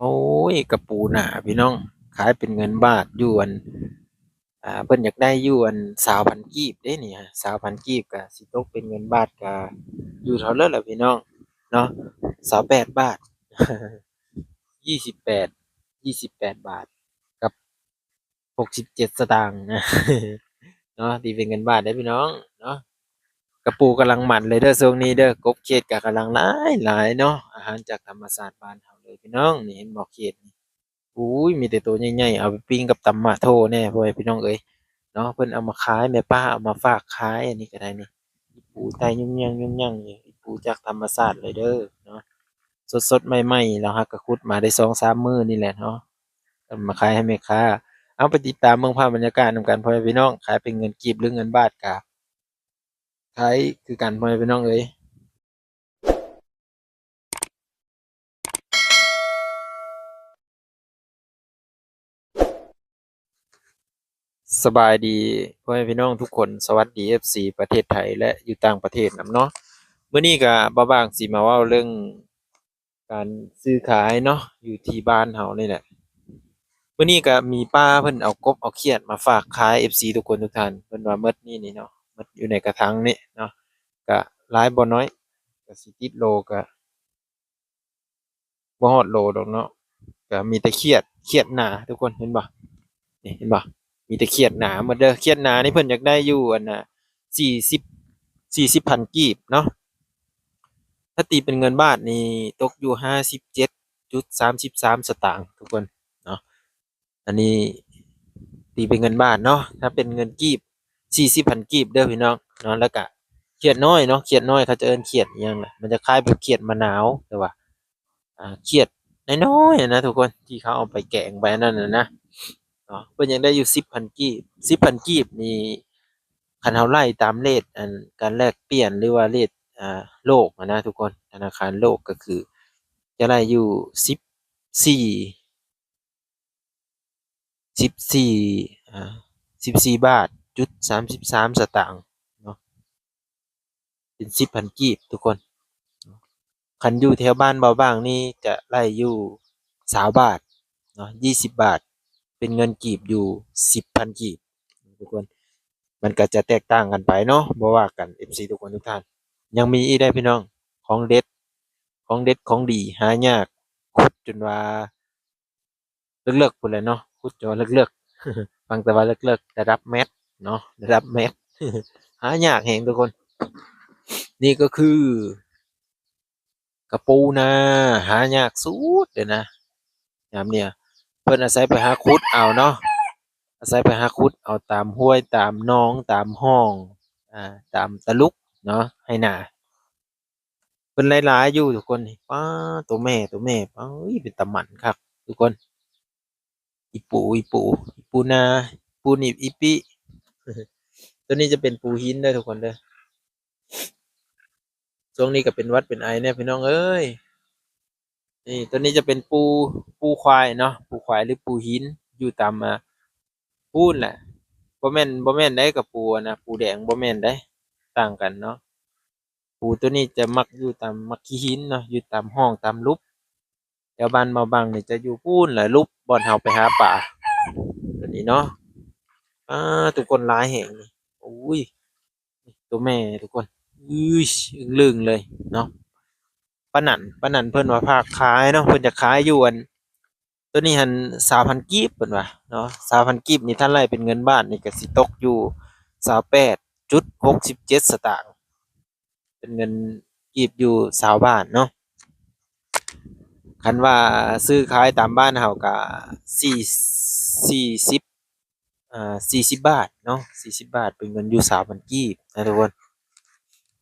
โอ้ยกระปูหนาพี่น้องขายเป็นเงินบาทอยู่อันเพิ่นอยากได้อยู่อัน20,000กีบเด้นี่ฮะ20,000กีบก็สิตกเป็นเงินบาทก็อยู่เท่านั้นแหละพี่น้องเนาะ28บาท28 28บาทกับ67สตางค์นะเนาะตีเป็นเงินบาทได้พี่น้องเนาะกระปูกำลังมันเลยเด้อช่วงนี้เด้อกบเขียดก็กำลังหลายเนาะอาหารจากธรรมชาติบ้านเฮาเลยพี่น้องนี่เห็นบ่เขียด อุ้ยมีแต่ตัวใหญ่ๆเอาไปปิ้งกับตำหมากโทแน่พ่อแม่พี่น้องเอ้ยเนาะเพิ่นเอามาขายแม่ป้าเอามาฝากขายอันนี้ก็ได้นี่อีปูไตยุ่งๆนี่อีปูจากธรรมชาติเลยเด้อเนาะสดๆใหม่ๆแล้วฮักก็ขุดมาได้2-3มื้อนี่แหละเนาะเอามาขายให้แม่ค้าเอาไปติดตามเบิ่งภาพบรรยากาศนำกันพ่อแม่พี่น้องขายเป็นเงินกีบหรือเงินบาทก็ขายคือกันพ่อแม่พี่น้องเอ้ยสบายดีพ่อแม่พี่น้องทุกคนสวัสดี FC ประเทศไทยและอยู่ต่างประเทศนำเนาะ มื้อนี้ก็บ่ว่างสิมาเว้าเรื่องการซื้อขายเนาะอยู่ที่บ้านเฮานี่แหละมื้อนี้ก็มีป้าเพิ่นเอากบเอาเขียดมาฝากขาย FC ทุกคนทุกท่านเพิ่นว่าหมดนี่เนาะหมดอยู่ในกระถางนี้เนาะก็หลายบ่น้อยก็สิติดโลก็บ่ฮอดโลดอกเนาะก็มีแต่เขียดหนาทุกคนเห็นบ่นี่เห็นบ่มีแต่เขียดหนาหมดเด้อเขียดหนานี่เพิ่นอยากได้อยู่อันน่ะ40 40,000กีบเนาะ ถ้าตีเป็นเงินบาทนี่ตกอยู่57.33สตางค์ทุกคนเนาะอันนี้ตีเป็นเงินบาทเนาะถ้าเป็นเงินกีบ40,000กีบเด้อพี่น้องเนาะแล้วก็เขียดน้อยเนาะเขียดน้อยเขาจะเอิ้นเขียดอิหยังน่ะมันจะคล้ายแบบเขียดมะนาวแต่ว่าเขียดน้อยๆอะนะทุกคนที่เขาเอาไปแกงไปนั่นน่ะนะเนาะเพิ่นยังได้อยู่10,000กีบ10,000กีบนี่คันเราไล่ตามเรตอันการแลกเปลี่ยนหรือว่าเรตโลกอะนะทุกคนธนาคารโลกก็คือจะได้อยู่14 14อ่า14บาทจุด33สตางค์เนาะเป็น10,000กีบทุกคนคันอยู่แถวบ้านเบาบ้างนี่จะได้อยู่20บาทเนาะ20บาทเป็นเงินกีบอยู่10,000กีบทุกคนมันก็จะแตกต่างกันไปเนาะบ่ว่ากัน FC ทุกคนทุกท่านยังมีอีกได้พี่น้องของเด็ดของเด็ดของดีหายากขุดจนว่าเลิกๆพู้นแหละเนาะขุดจนว่าเลิกๆฟังแต่ว่าเลิกๆระดับแมสเนาะระดับแมสหายากแฮงทุกคนนี่ก็คือกระปูนาหายากสุดเลยนะยามเนี่ยเพิ่นอาศัยไปหาขุดเอาเนาะอาศัยไปหาขุดเอาตามห้วยตามหนองตามห้องตามตะลุกเนาะให้หน้าเพิ่นหลายๆอยู่ทุกคนนี่ป๊าตัวแม่ป๊าเอ้ยเป็นตาหมันคักทุกคนอีปูนาปูหนีบอีปิตัวนี้จะเป็นปูหินเด้อทุกคนเด้อช่วงนี้ก็เป็นหวัดเป็นไอแน่พี่น้องเอ้ยนี่ตัวนี้จะเป็นปูควายเนาะปูควายหรือปูหินอยู่ตามพูนแหละบ่แม่นได้กับปูอะนะปูแดงบ่แม่นได้ต่างกันเนาะปูตัวนี้จะมักอยู่ตามมักขี้หินเนาะอยู่ตามห้องตามรุปแถวบ้านมาบังนี่จะอยู่พูนแหละรุปบ่อนเฮาไปหาปลาตัวนี้เนาะทุกคนหลายแห่งนี่โอ้ยตัวแม่ทุกคนอื้ออึ้งลึงเลยเนาะป้านั่นเพิ่นว่าภาคขายเนาะเพิ่นจะขายอยู่อันตัวนี้หัน20,000กีบเพิ่นว่าเนาะ20,000กีบนี่ถ้าไล่เป็นเงินบาทนี่ก็สิตกอยู่28.67สตางค์เป็นเงินกีบอยู่20บาทเนาะคันว่าซื้อขายตามบ้านเฮาก็สี่4040บาทเนาะ40บาทเป็นเงินอยู่3,000กีบนะทุกคน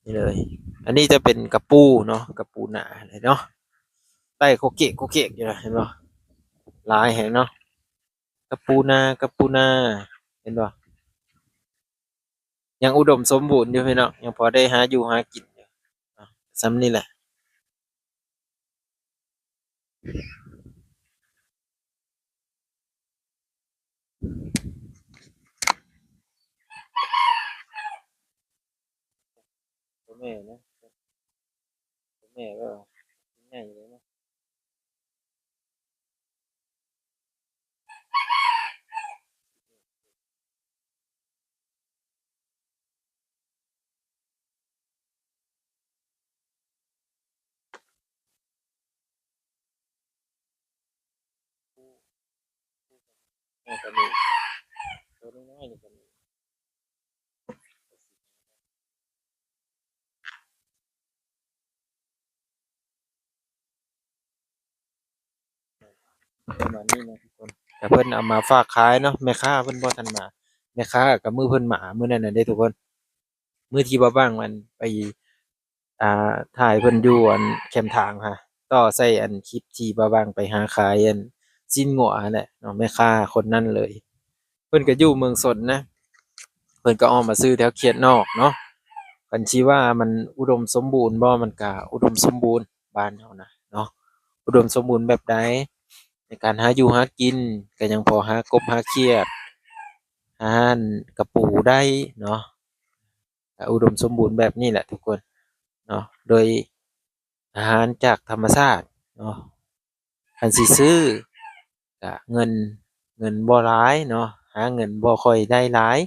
นี่เลยอันนี้จะเป็นกระปูเนาะกระปูหนาเลยเนาะไต้โคเกะอยู่นะเห็นบ่หลายแฮงเนาะกระปูนาเห็นบ่ยังอุดมสมบูรณ์อยู่พี่น้องยังพอได้หาอยู่หากินอยู่เนาะส่ำนี้แหละตัวแม่นะตัวแม่ก็ใหญ่เลยนะ ตัวนี้ตัวน้อยๆนี่ก็มีประมาณนี้นะทุกคนแต่เพิ่นเอามาฝากขายเนาะแม่ค้าเพิ่นบ่ทันมาแม่ค้ากับมือเพิ่นมามื้อนั้นน่ะเด้ทุกคนมื้อที่บ่ว่างมันไปถ่ายเพิ่นอยู่อันแคมป์ทางค่ะต่อใส่อันคลิปที่บ่ว่างไปหาขายอันซีนงัวนั่นแหละเนาะแม่ค้าคนนั้นเลยเพิ่นก็อยู่เมืองสนนะเพิ่นก็อ้อมมาซื้อแถวเขตนอกเนาะคันสิว่ามันอุดมสมบูรณ์บ่มันก็อุดมสมบูรณ์บ้านเฮานะเนาะอุดมสมบูรณ์แบบใดในการหาอยู่หากินก็ยังพอหากบหาเขียดหาอั่นกระปูได้เนาะก็อุดมสมบูรณ์แบบนี้แหละทุกคนเนาะโดยอาหารจากธรรมชาติเนาะคันสิซื้อก็เงินบ่หลายเนาะหาเงินบ่ค่อยได้หลาย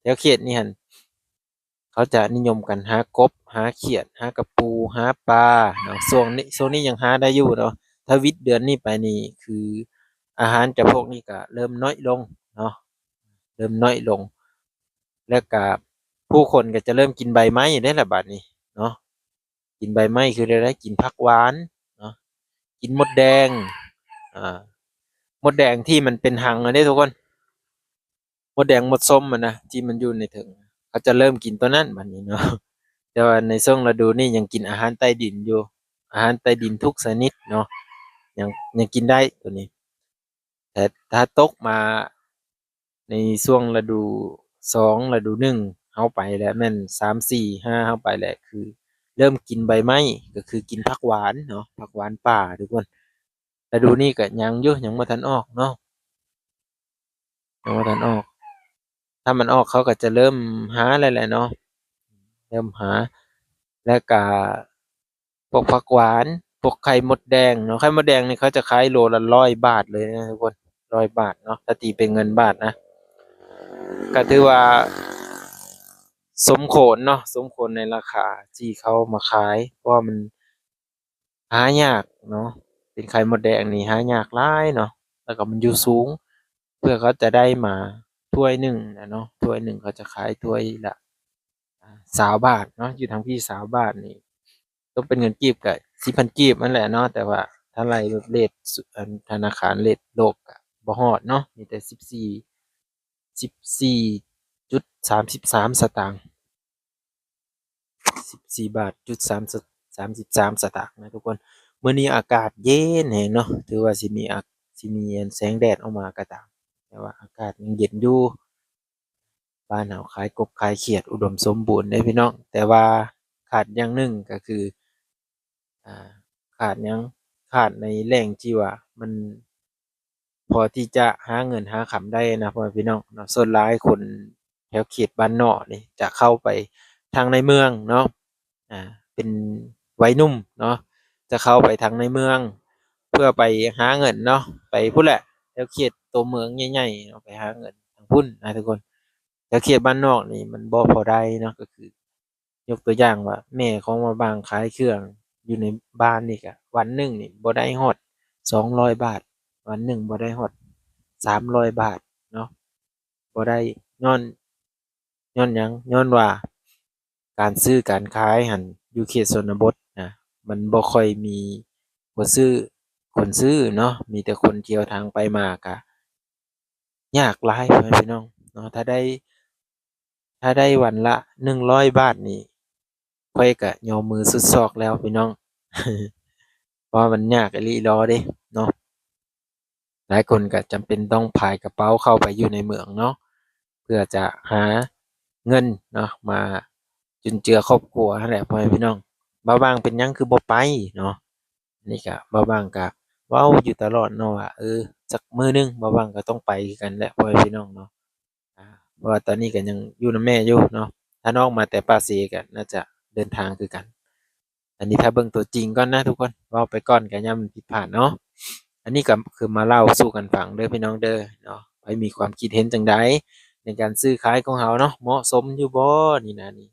แถวเขตนี่หั่นเขาจะนิยมกันหากบหาเขียดหากระปูหาปลาเนาะช่วงนี้ยังหาได้อยู่เนาะถ้าวิทย์เดือนนี้ไปนี่คืออาหารจำพวกนี้ก็เริ่มน้อยลงเนาะเริ่มน้อยลงแล้วก็ผู้คนก็จะเริ่มกินใบไม้ได้ละบัดนี้เนาะกินใบไม้คือได้กินผักหวานเนาะกินมดแดงอ่ามดแดงที่มันเป็นหังอันนี้ทุกคนมดแดงมดส้มมันนะที่มันอยู่ในถึงเขาจะเริ่มกินตัวนั้นบัดนี้เนาะ แต่ว่าในช่วงฤดูนี้ยังกินอาหารใต้ดินอยู่อาหารใต้ดินทุกชนิดเนาะยังยังกินได้ตัวนี้แต่ถ้าตกมาในช่วงฤดูสองฤดูหนึ่งเข้าไปแล้วแม่นสามสี่ห้าเข้าไปแหละคือเริ่มกินใบไม้ก็คือกินผักหวานเนาะผักหวานป่าทุกคนฤดูนี้ก็ยังอยู่ยังบ่ทันออกเนาะยังบ่ทันออกถ้ามันออกเขาก็จะเริ่มหาแล้วแหละเนาะเริ่มหาแล้วก็พวกผักหวานพวกไข่มดแดงเนาะไข่มดแดงนี่เขาจะขายโลละ100 บาทเลยนะทุกคน100 บาทเนาะถ้าตีเป็นเงินบาทนะก็ถือว่าสมโขนเนาะสมโขนในราคาที่เขามาขายเพราะว่ามันหายากเนาะเป็นไข่มดแดงนี่หายากหลายเนาะแล้วก็มันอยู่สูงเพื่อเขาจะได้มาถ้วยหนึ่งนะเนาะถ้วยหนึ่งเขาจะขายถ้วยละ20 บาทเนาะอยู่ทางพี่20 บาทนี่ต้องเป็นเงินกีบกับ4,000 กีบนั่นแหละเนาะแต่ว่าถ้าไรแบบเรทธนาคารเรทโลกอะบ่ฮอดเนาะมีแต่14.33 สตางค์14 บาทจุด33 สตางค์นะทุกคนมื้อนี้อากาศเย็นแฮงเนาะถือว่าสิมีอันแสงแดดออกมาก็ตามแต่ว่าอากาศยังเย็นอยู่บ้านเฮาขายกบขายเขียดอุดมสมบูรณ์เด้พี่น้องแต่ว่าขาดอย่างหนึ่งก็คืออ่าขาดหยังขาดในแหล่งที่ว่ามันพอที่จะหาเงินหาขำได้นะพ่อแม่พี่น้องเนาะส่วนหลายคนแถวเขตบ้านนอกนี่จะเข้าไปทางในเมืองเนาะเป็นวัยหนุ่มเนาะจะเข้าไปทางในเมืองเพื่อไปหาเงินเนาะไปพุ่นแหละแถวเขตตัวเมืองใหญ่ๆเนาะไปหาเงินทางพุ่นนะทุกคนแถวเขตบ้านนอกนี่มันบ่พอได้เนาะก็คือยกตัวอย่างว่าแม่ของมาบางขายเครื่องอยู่ในบ้านนี่ก็วันหนึ่งนี่บ่ได้ฮอด200 บาทวันหนึ่งบ่ได้ฮอด300 บาทเนาะบ่ได้ย้อนหยังย้อนว่าการซื้อการขายหั้นอยู่เขตชนบทนะมันบ่ค่อยมีคนซื้อคนซื้อเนาะมีแต่คนเที่ยวทางไปมาก็ยากหลายพ่อแม่พี่น้องเนาะถ้าได้วันละ100 บาทนี่ข้อยก็ย่อมือสุดศอกแล้วพี่น้องเพราะว่ามันยากอีหลีหลีเด้เนาะ หลายคนก็จำเป็นต้องพายกระเป๋าเข้าไปอยู่ในเมืองเนาะเพื่อจะหาเงินเนาะมาจุนเจือครอบครัวนั่นแหละพ่อแม่พี่น้องบ่าวบางเป็นหยังคือบ่ไปเนาะนี่ก็บ่าวบางก็เว้าอยู่ตลอดเนาะว่าสักมื้อหนึ่งบ่าวบางก็ต้องไปคือกันแหละพ่อแม่พี่น้องเนาะเพราะว่าตอนนี้ก็ยังอยู่นำแม่อยู่เนาะถ้าน้องมาแต่ปากเสียก็น่าจะเดินทางคือกันอันนี้ถ้าเบิ่งตัวจริงก่อนนะทุกคนเว้าไปก่อนก็ย่ามันผิดพลาดเนาะ อันนี้ก็คือมาเล่าสู่กันฟังเด้อพี่น้องเด้อเนาะไปมีความคิดเห็นจังใดในการซื้อขายของเฮาเนาะเหมาะสมอยู่บ่นี่นะนี่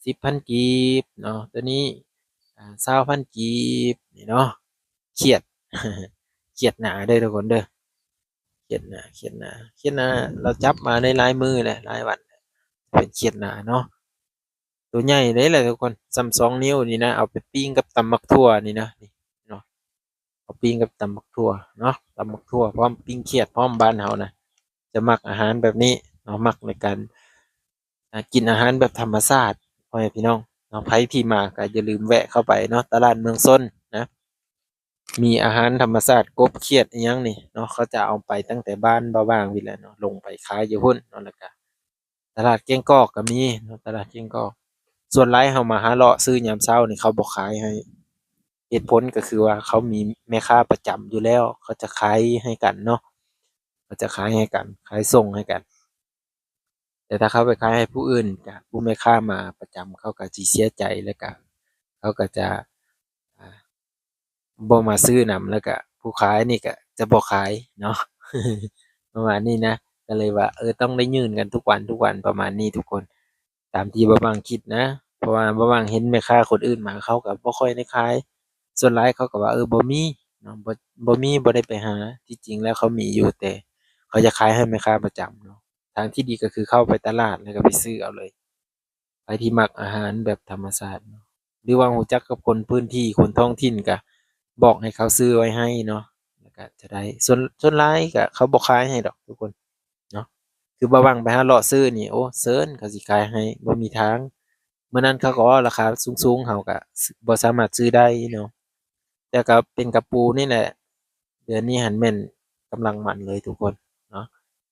10,000 กีบเนาะตัวนี้20,000 กีบนี่เนาะเครียดเครียดหนาเด้อทุกคนเด้อ เขียดหนาเขียดหนาเขียดหนาเราจับมาในลายมือแหละลายวันเป็นเขียดหนาเนาะตัวใหญ่เลยแหละทุกคนซ้ำ2 นิ้วนี่นะเอาไปปิ้งกับตำบักทั่วนี่นะนี่เนาะเอาปิ้งกับตำบักทั่วเนาะตำบักทั่วพร้อมปิ้งเขียดพร้อมบ้านเฮานะจะมักอาหารแบบนี้เนาะมักในการกินอาหารแบบธรรมชาติพ่อแม่พี่น้องเนาะไผที่มาก็อย่าลืมแวะเข้าไปเนาะตลาดเมืองซนนะมีอาหารธรรมชาติกบเขียดอิหยังนี่เนาะเขาจะเอาไปตั้งแต่บ้านบ่าวบางพี่แหละเนาะลงไปขายอยู่พุ่นเนาะแล้วก็ตลาดแก้งกอกก็มีเนาะตลาดแก้งกอกส่วนหลายเฮามาหาเลาะซื้อยามเช้านี่เขาบ่ขายให้เหตุผลก็คือว่าเขามีแม่ค้าประจำอยู่แล้วเขาจะขายให้กันเนาะเขาจะขายให้กันขายส่งให้กัน แต่ถ้าเขาไปขายให้ผู้อื่นก็ผู้แม่ค้ามาประจำเขาก็สิเสียใจแล้วก็เขาก็จะอ่าบ่มาซื้อนำแล้วก็ผู้ขายนี่ก็จะบ่ขายเนาะประมาณนี้นะก็เลยว่าต้องได้ยื่นกันทุกวันทุกวันประมาณนี้ทุกคนตามที่บ่าบางคิดนะเพราะว่าบ่าบางเห็นแม่ค้าคนอื่นมาเขาก็บ่ค่อยได้ขายส่วนหลายเขาก็ว่าบ่มีเนาะบ่มีบ่ได้ไปหาที่จริงแล้วเขามีอยู่แต่เขาจะขายให้แม่ค้าประจำเนาะ ทางที่ดีก็คือเข้าไปตลาดแล้วก็ไปซื้อเอาเลยใครที่มักอาหารแบบธรรมชาติเนาะหรือว่ารู้จักกับคนพื้นที่คนท้องถิ่นก็บอกให้เขาซื้อไว้ให้เนาะแล้วก็จะได้ส่วนหลายก็เขาบ่ขายให้ดอกทุกคนเนาะคือบ่หวังไปหาเลาะซื้อนี่โอ้เซิ้นเขาสิขายให้บ่มีทางมื้อนั้นเขาก็ว่าราคาสูงๆเราก็บ่สามารถซื้อได้เนาะแต่ก็เป็นกระปูนี่แหละเดือนนี้หันแม่นกำลังมันเลยทุกคนเนาะ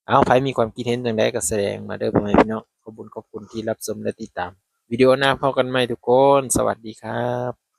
เอาใครมีความคิดเห็นจังใดก็แสดงมาเด้อพ่อแม่พี่น้องขอบคุณที่รับชมและติดตามวิดีโอหน้าพบกันใหม่ทุกคนสวัสดีครับ